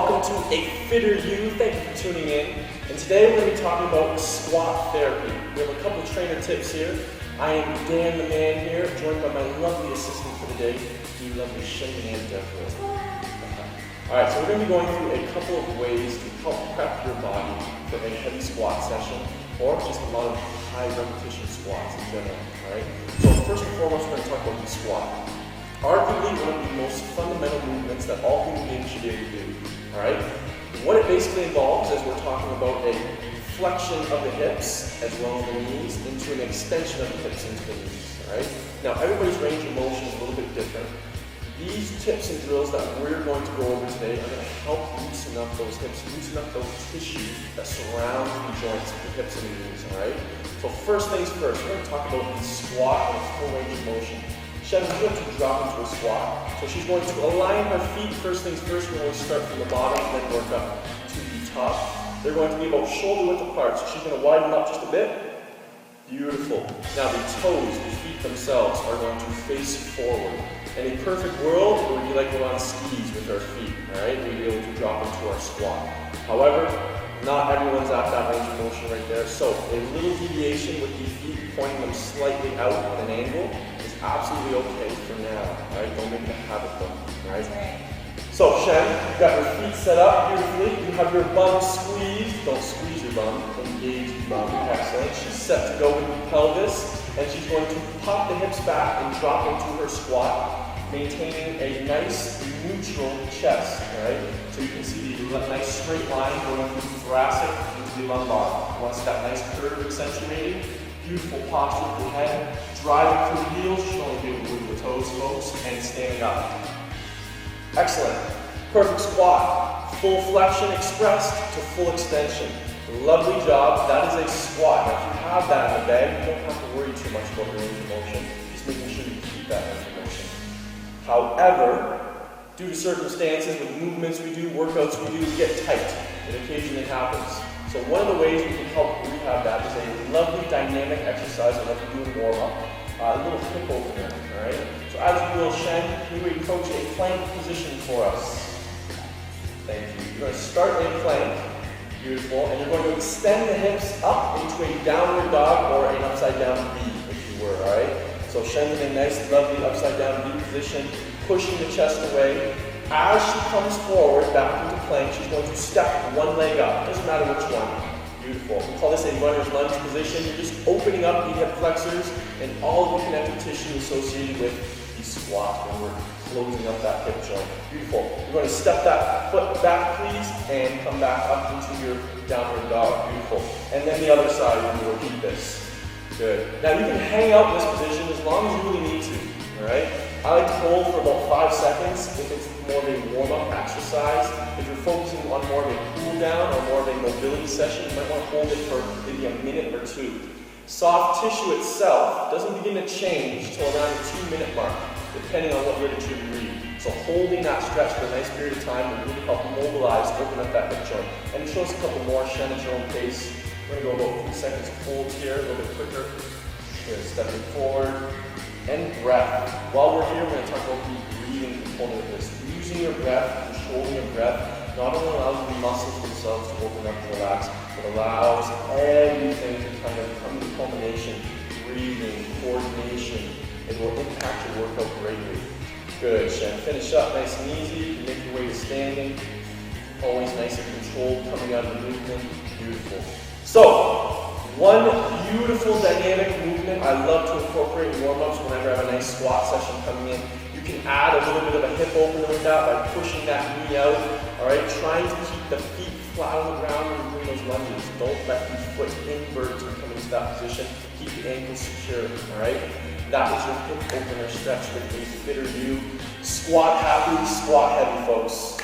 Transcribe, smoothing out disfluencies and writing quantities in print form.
welcome to A Fitter You. Thank you for tuning in. And today we're going to be talking about squat therapy. We have a couple of trainer tips here. I am Dan the Man here, joined by my lovely assistant for the day, the lovely Shannon Devereaux. Alright, so we're going to be going through a couple of ways to help prep your body for a heavy squat session, or just a lot of high repetition squats in general. Alright, so first and foremost, we're going to talk about the squat. Arguably one of the most fundamental movements that all human beings should be able to do. Alright? What it basically involves is we're talking about a flexion of the hips as well as the knees into an extension of the hips into the knees. Alright? Now everybody's range of motion is a little bit different. These tips and drills that we're going to go over today are going to help loosen up those hips, loosen up those tissues that surround the joints of the hips and the knees. Alright? So first things first, we're going to talk about the squat and full range of motion. Shannon's going to drop into a squat. So she's going to align her feet. First things first, we're going to start from the bottom and then work up to the top. They're going to be about shoulder width apart. So she's going to widen up just a bit. Beautiful. Now the toes, the feet themselves, are going to face forward. In a perfect world, it would be like we're on skis with our feet. Alright? We'd be able to drop into our squat. However, not everyone's at that range of motion right there. So a little deviation with the feet pointing them slightly out at an angle is absolutely okay for now. Right? Don't make it a habit though. Right? So Shen, you've got your feet set up beautifully. You have your bum squeezed. Don't squeeze your bum. Engage the bum. Excellent. She's set to go with the pelvis, and she's going to pop the hips back and drop into her squat, maintaining a nice neutral chest. Right? So you can see the nice straight line going from the thoracic into the lumbar. You want to see that nice curve accentuated. Beautiful posture of the head. Driving through the heels, you should only be able to move the toes, folks, and standing up. Excellent. Perfect squat. Full flexion expressed to full extension. Lovely job. That is a squat. Now, if you have that in the bag, you don't have to worry too much about your range of motion. Just making sure you keep that range of motion. However, due to circumstances, with movements we do, workouts we do, we get tight. It occasionally happens. So one of the ways we can help rehab that is a lovely dynamic exercise that we do in warm-up. A little hip opener, alright? So as you will, Shen, can you approach a plank position for us? Thank you. You're going to start a plank. Beautiful. And you're going to extend the hips up into a downward dog or an upside down V, if you were, alright? So Shen's in a nice, lovely upside down V position, pushing the chest away. As she comes forward, back into plank, she's going to step one leg up. Doesn't matter which one. Beautiful. We call this a runner's lunge position. You're just opening up the hip flexors and all of the connective tissue associated with the squat when we're closing up that hip joint. Beautiful. You're going to step that foot back, please, and come back up into your downward dog. Beautiful. And then the other side, we're going to repeat this. Good. Now you can hang out in this position as long as you really need to. Alright? I like to hold for about 5 seconds if it's more of a warm-up exercise. If you're focusing on more of a cool-down or more of a mobility session, you might want to hold it for maybe a minute or two. Soft tissue itself doesn't begin to change until around the 2-minute mark, depending on what literature you read. So holding that stretch for a nice period of time will really help mobilize, open up that hip joint. And show us a couple more, Shen, at your own pace. We're going to go about 3 seconds hold here, a little bit quicker. Good, stepping forward. And breath. While we're here, we're going to talk about the breathing component of this. Using your breath, controlling your breath, not only allows the muscles themselves to open up and relax, but allows everything to kind of come to culmination. Breathing, coordination. It will impact your workout greatly. Good, Shen. Finish up nice and easy. You can make your way to standing. Always nice and controlled coming out of the movement. Beautiful. So, one beautiful dynamic movement I love to incorporate in warm-ups whenever I have a nice squat session coming in. You can add a little bit of a hip opener with that by pushing that knee out. Alright, trying to keep the feet flat on the ground when you're doing those lunges. Don't let the foot invert when coming to that position. Keep the ankles secure. Alright? That is your hip opener stretch with A Fitter You. Squat happy, squat heavy, folks.